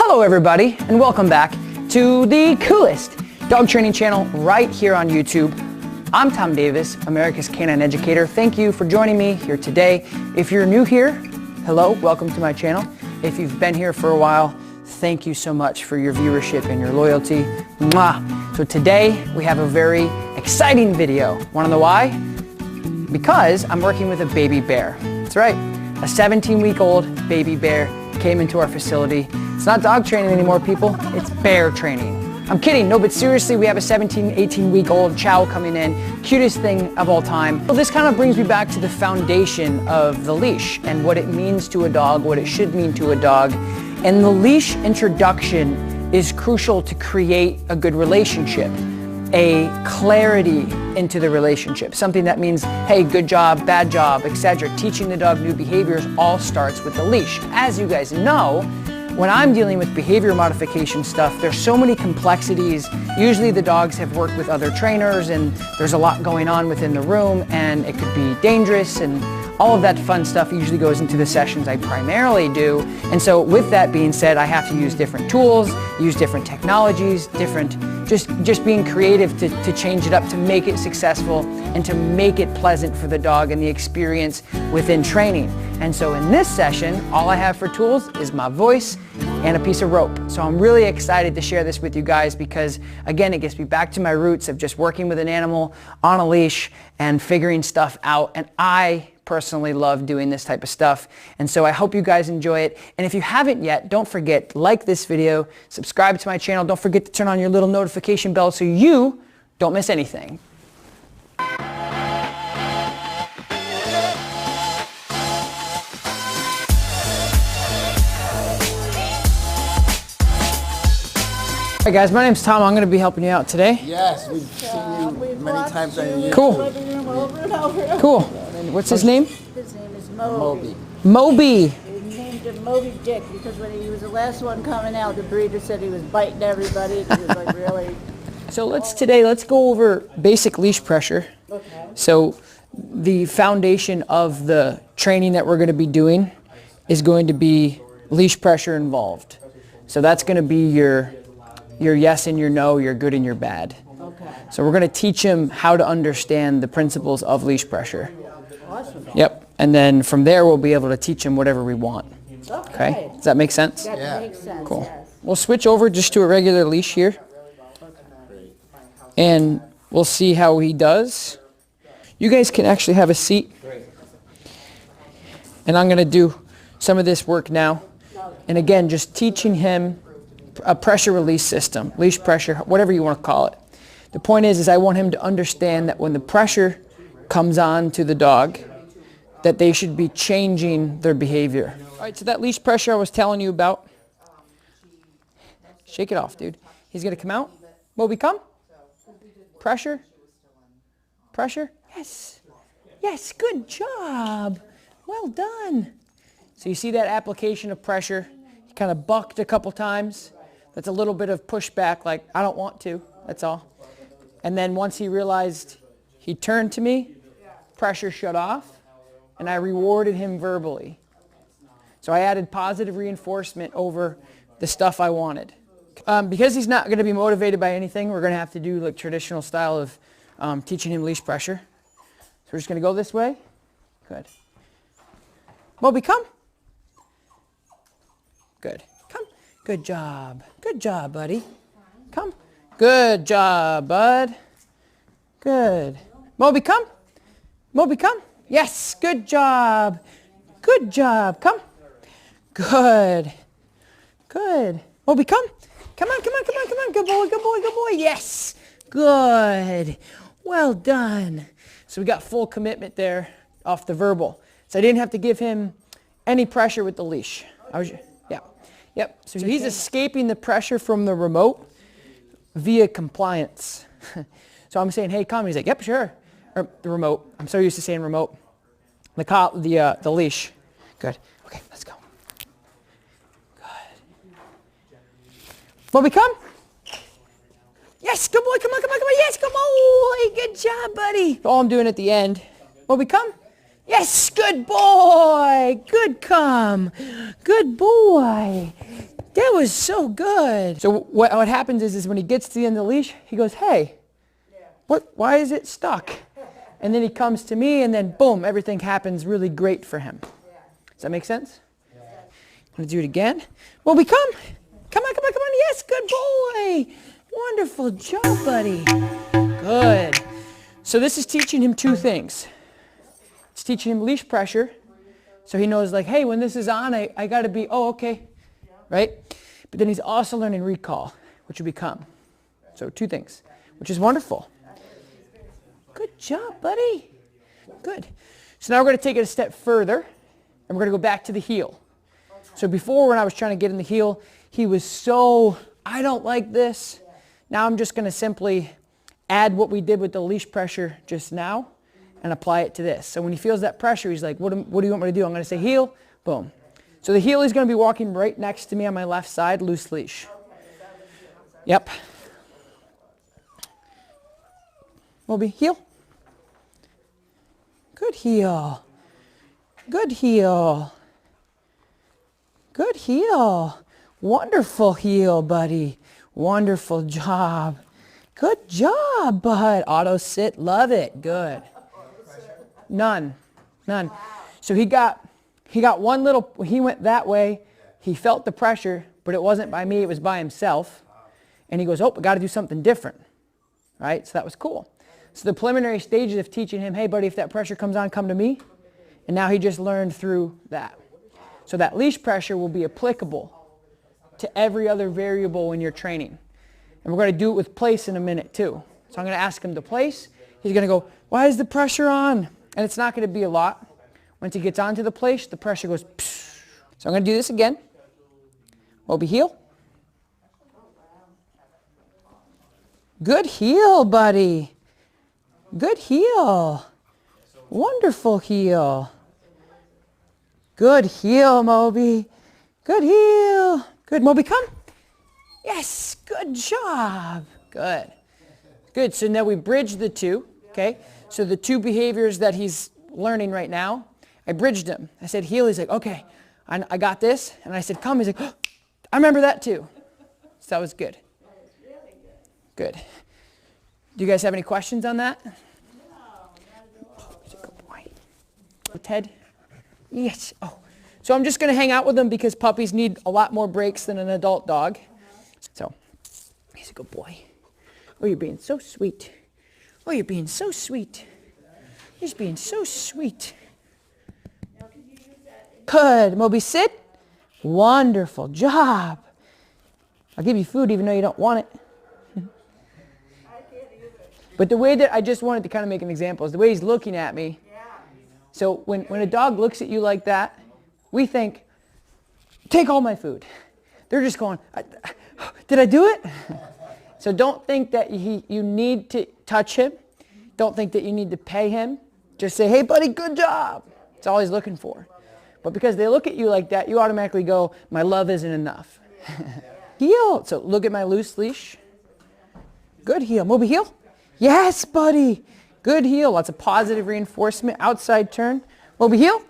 Hello everybody, and welcome back to the coolest dog training channel right here on YouTube. I'm Tom Davis, America's Canine Educator. Thank you for joining me here today. If you're new here, hello, welcome to my channel. If you've been here for a while, thank you so much for your viewership and your loyalty. Mwah. So today we have a very exciting video. Want to know why? Because I'm working with a baby bear. That's right, a 17-week-old baby bear came into our facility. It's not dog training anymore, people, it's bear training. I'm kidding, no, but seriously, we have a 17, 18-week-old chow coming in, cutest thing of all time. Well, this kind of brings me back to the foundation of the leash and what it means to a dog, what it should mean to a dog. And the leash introduction is crucial to create a good relationship, a clarity into the relationship, something that means, hey, good job, bad job, etc. Teaching the dog new behaviors all starts with the leash. As you guys know, when I'm dealing with behavior modification stuff, there's so many complexities. Usually the dogs have worked with other trainers and there's a lot going on within the room and it could be dangerous, and all of that fun stuff usually goes into the sessions I primarily do. And so with that being said, I have to use different tools, use different technologies, just being creative to change it up, to make it successful and to make it pleasant for the dog and the experience within training. And so in this session, all I have for tools is my voice and a piece of rope. So I'm really excited to share this with you guys because, again, it gets me back to my roots of just working with an animal on a leash and figuring stuff out. And I personally love doing this type of stuff. And so I hope you guys enjoy it. And if you haven't yet, don't forget, like this video, subscribe to my channel. Don't forget to turn on your little notification bell so you don't miss anything. Hey guys, my name's Tom. I'm going to be helping you out today. Yes, we've seen you many times on YouTube. Cool. Cool. What's his name? His name is Moby. Moby. He named him Moby Dick because when he was the last one coming out, the breeder said he was biting everybody. He was like really. So let's go over basic leash pressure. Okay. So the foundation of the training that we're going to be doing is going to be leash pressure involved. So that's going to be your yes and your no, your good and your bad. Okay. So we're going to teach him how to understand the principles of leash pressure. Awesome. Yep. And then from there, we'll be able to teach him whatever we want. Okay? Does that make sense? That makes sense. Cool. Yes. We'll switch over just to a regular leash here. And we'll see how he does. You guys can actually have a seat. And I'm going to do some of this work now. And again, just teaching him a pressure release system, leash pressure, whatever you want to call it. The point is I want him to understand that when the pressure comes on to the dog, that they should be changing their behavior. All right, so that leash pressure I was telling you about, shake it off, dude. He's going to come out. Moby, come. Pressure. Pressure. Yes. Yes, good job. Well done. So you see that application of pressure? He kind of bucked a couple times. That's a little bit of pushback, like, I don't want to, that's all. And then once he realized, he turned to me, pressure shut off, and I rewarded him verbally. So I added positive reinforcement over the stuff I wanted. Because he's not going to be motivated by anything, we're going to have to do like traditional style of teaching him leash pressure. So we're just going to go this way. Good. Moby, come. Good. Come. Good job. Good job, buddy. Come. Good job, bud. Good. Moby, come. Moby, come. Yes, good job. Good job. Come. Good. Good. Moby, come. Come on, come on, come on, come on. Good boy, good boy, good boy. Yes. Good. Well done. So we got full commitment there off the verbal. So I didn't have to give him any pressure with the leash. Yep. So he's escaping the pressure from the remote via compliance. So I'm saying, hey, come. He's like, yep, sure. Or the remote. I'm so used to saying remote. The leash. Good. Okay, let's go. Good. Moby, come. Yes, good boy. Come on, come on, come on. Yes, good boy. Good job, buddy. All I'm doing at the end. Moby, come. Yes, good boy. Good come. Good boy. That was so good. So what happens is when he gets to the end of the leash, he goes, hey, why is it stuck? And then he comes to me, and then boom, everything happens really great for him. Does that make sense? Want to do it again? Well, come on. Yes, good boy. Wonderful job, buddy. Good. So this is teaching him two things. It's teaching him leash pressure. So he knows like, hey, when this is on, I got to be, oh, okay. Right? But then he's also learning recall, which will become. So two things, which is wonderful. Good job, buddy. Good. So now we're going to take it a step further, and we're going to go back to the heel. So before, when I was trying to get in the heel, he was so, I don't like this. Now I'm just going to simply add what we did with the leash pressure just now and apply it to this. So when he feels that pressure, he's like, what do you want me to do? I'm going to say heel, boom. So the heel is going to be walking right next to me on my left side, loose leash. Yep. Moby, heel. Good heel. Good heel. Good heel. Wonderful heel, buddy. Wonderful job. Good job, bud. Auto sit, love it. Good. None. So he got one little, he went that way. He felt the pressure, but it wasn't by me, it was by himself. And he goes, oh, I got to do something different. Right? So that was cool. So the preliminary stages of teaching him, hey, buddy, if that pressure comes on, come to me. And now he just learned through that. So that leash pressure will be applicable to every other variable when you're training. And we're going to do it with place in a minute too. So I'm going to ask him to place. He's going to go, why is the pressure on? And it's not going to be a lot. Once he gets onto the place, the pressure goes, psh. So I'm going to do this again. Moby heel. Good heel, buddy. Good heel. Wonderful heel. Good heel, Moby. Good heel. Good, Moby, come. Yes, good job. Good. Good, so now we bridge the two, okay? So the two behaviors that he's learning right now, I bridged him. I said heel, he's like, okay, I got this. And I said come, he's like, oh, I remember that too. So that was good. Good. Do you guys have any questions on that? Oh, he's a good boy. Ted? Yes. Oh, so I'm just going to hang out with him because puppies need a lot more breaks than an adult dog. So he's a good boy. Oh, you're being so sweet. Oh, you're being so sweet. He's being so sweet. Good. Moby, sit. Wonderful job. I'll give you food even though you don't want it. But the way that I just wanted to kind of make an example is the way he's looking at me. So when a dog looks at you like that, we think, take all my food. They're just going, did I do it? So don't think that you need to touch him. Don't think that you need to pay him. Just say, hey, buddy, good job. That's all he's looking for. But because they look at you like that, you automatically go, my love isn't enough. Heel. So look at my loose leash. Good heel. Moby, heel. Yes, buddy. Good heel. Lots of positive reinforcement. Outside turn. Moby, heel.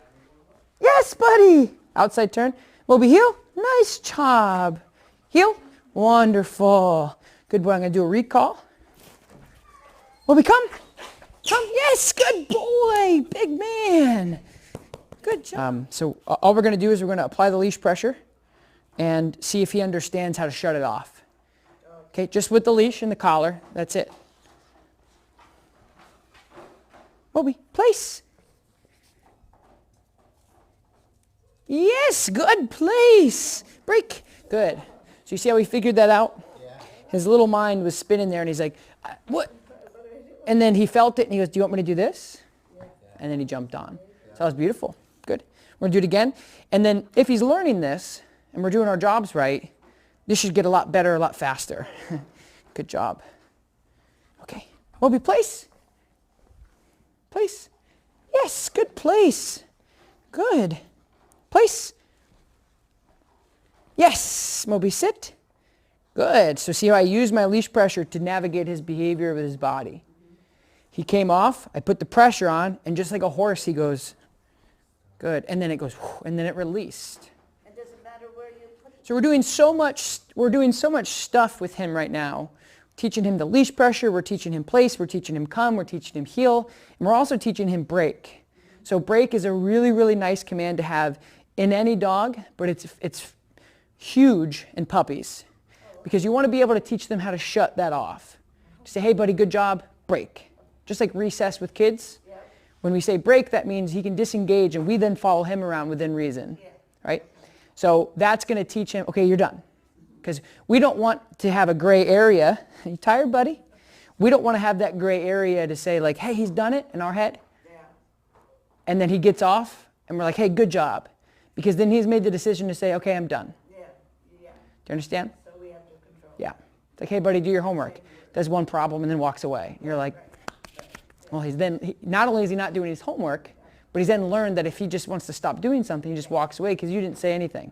Yes, buddy. Outside turn. Moby, heel. Nice job. Heel. Wonderful. Good boy. I'm going to do a recall. Moby, come. Come. Yes, good boy. Big man. Good job. So all we're going to do is we're going to apply the leash pressure and see if he understands how to shut it off. Okay, just with the leash and the collar. That's it. Moby, place. Yes, good place. Break. Good. So you see how he figured that out? Yeah. His little mind was spinning there and he's like, what? And then he felt it and he goes, do you want me to do this? Yeah. And then he jumped on. So that was beautiful. Good. We're going to do it again. And then if he's learning this and we're doing our jobs right, this should get a lot better, a lot faster. Good job. Okay. Moby, place. Place. Yes, good place. Good. Place. Yes, Moby, sit. Good. So see how I use my leash pressure to navigate his behavior with his body. He came off, I put the pressure on, and just like a horse, he goes, good. And then it goes, and then it released. It doesn't matter where you put it. So we're doing so much stuff with him right now. Teaching him the leash pressure, we're teaching him place, we're teaching him come, we're teaching him heel, and we're also teaching him break. So break is a really, really nice command to have in any dog, but it's huge in puppies because you want to be able to teach them how to shut that off. Say, hey buddy, good job, break. Just like recess with kids. When we say break, that means he can disengage and we then follow him around within reason, right? So that's going to teach him, okay, you're done. Because we don't want to have a gray area. Are you tired, buddy? We don't want to have that gray area to say like, hey, he's done it in our head. And then he gets off and we're like, hey, good job. Because then he's made the decision to say, okay, I'm done. Do you understand? So we have to control. Yeah. It's like, hey, buddy, do your homework. Does one problem and then walks away. You're like, well, not only is he not doing his homework, but he's then learned that if he just wants to stop doing something, he just walks away because you didn't say anything.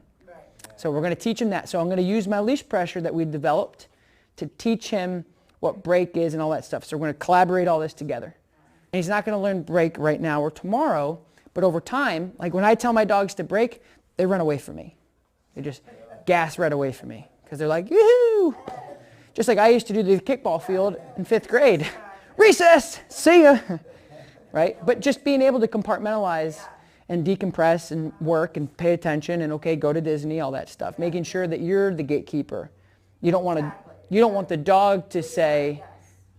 So we're going to teach him that. So I'm going to use my leash pressure that we developed to teach him what break is and all that stuff. So we're going to collaborate all this together. And he's not going to learn break right now or tomorrow, but over time, like when I tell my dogs to break, they run away from me. They just gas right away from me because they're like, yoo-hoo! Just like I used to do the kickball field in 5th grade. Recess! See ya! Right? But just being able to compartmentalize and decompress and work and pay attention and okay, go to Disney, all that stuff. Making sure that you're the gatekeeper. You don't want the dog to say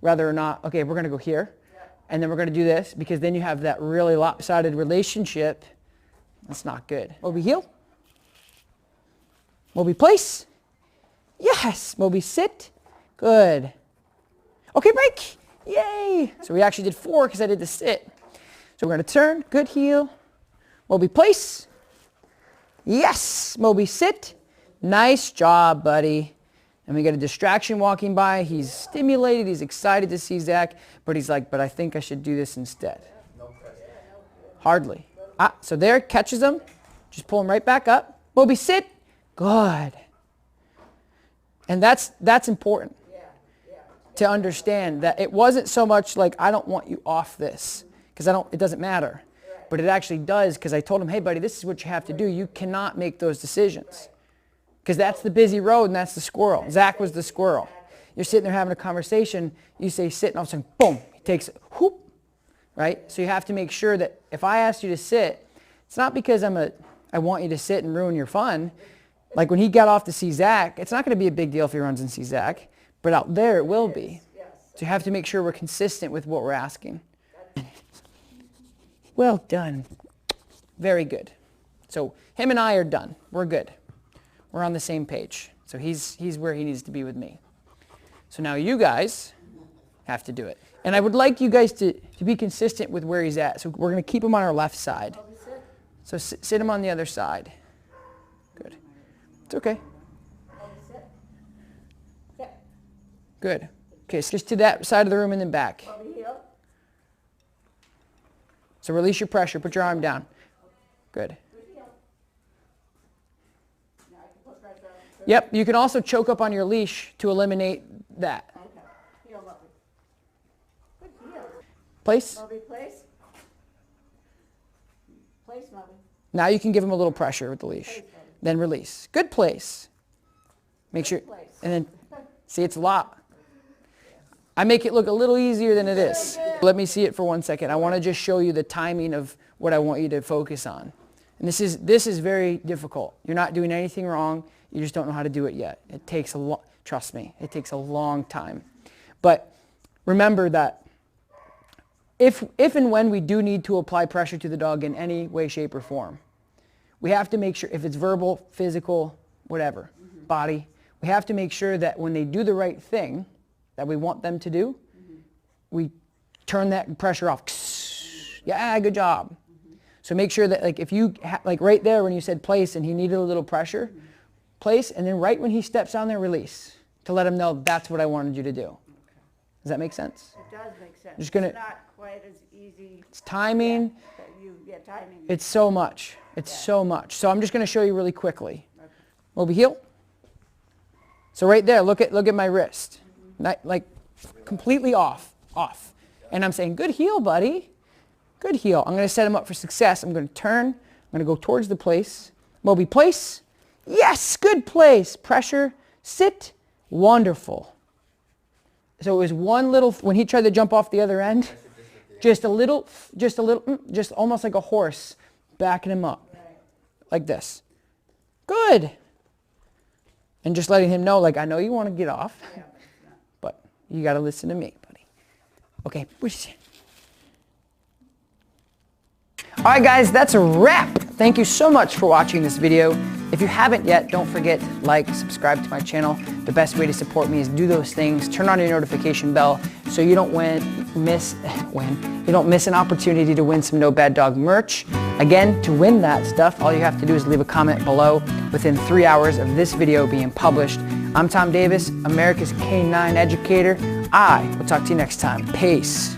whether or not, okay, we're going to go here and then we're going to do this because then you have that really lopsided relationship. That's not good. Moby heel. Moby place. Yes. Moby sit. Good. Okay, break. Yay. So we actually did 4 because I did the sit. So we're going to turn. Good heel. Moby place. Yes. Moby sit. Nice job, buddy. And we get a distraction walking by. He's stimulated. He's excited to see Zach. But he's like, but I think I should do this instead. Hardly. So there, catches him. Just pull him right back up. Moby sit. Good. And that's important to understand that it wasn't so much like, I don't want you off this because it doesn't matter. But it actually does because I told him, hey, buddy, this is what you have to do. You cannot make those decisions because that's the busy road and that's the squirrel. Zach was the squirrel. You're sitting there having a conversation. You say sit, and all of a sudden, boom, he takes it, whoop, right? So you have to make sure that if I ask you to sit, it's not because I want you to sit and ruin your fun. Like when he got off to see Zach, it's not going to be a big deal if he runs and sees Zach, but out there it will be. So you have to make sure we're consistent with what we're asking. Well done. Very good. So him and I are done. We're good. We're on the same page. So he's where he needs to be with me. So now you guys have to do it. And I would like you guys to be consistent with where he's at. So we're going to keep him on our left side. So sit him on the other side. Good. It's okay. Good. Okay, so just to that side of the room and then back. So release your pressure. Put your arm down. Good. Yep, you can also choke up on your leash to eliminate that. Place. Place. Place, Moby. Now you can give him a little pressure with the leash. Then release. Good place. Make sure, and then, see, it's a lot. I make it look a little easier than it is. Let me see it for 1 second. I want to just show you the timing of what I want you to focus on. And this is very difficult. You're not doing anything wrong. You just don't know how to do it yet. It takes trust me, it takes a long time. But remember that if and when we do need to apply pressure to the dog in any way, shape, or form, we have to make sure, if it's verbal, physical, whatever, body, we have to make sure that when they do the right thing that we want them to do, we turn that pressure off. Yeah, good job. So make sure that, like, if you, like right there when you said place and he needed a little pressure, place, and then right when he steps on there, release, to let him know that's what I wanted you to do. Does that make sense? It does make sense. Just gonna, it's not quite as easy. It's timing. Timing. It's so much. It's so much. So I'm just going to show you really quickly. Okay. Moby heel. So right there, look at my wrist. Not, like completely off. And I'm saying, good heel, buddy. Good heel. I'm going to set him up for success. I'm going to turn. I'm going to go towards the place. Moby place. Yes, good place. Pressure, sit, wonderful. So it was one little, when he tried to jump off the other end, just almost like a horse backing him up. Like this. Good. And just letting him know, like, I know you want to get off, but you got to listen to me, buddy. Okay. All right, guys, that's a wrap. Thank you so much for watching this video. If you haven't yet, don't forget, like, subscribe to my channel. The best way to support me is do those things. Turn on your notification bell so you don't miss an opportunity to win some No Bad Dog merch. Again, to win that stuff, all you have to do is leave a comment below within 3 hours of this video being published. I'm Tom Davis, America's Canine Educator. I will talk to you next time. Peace.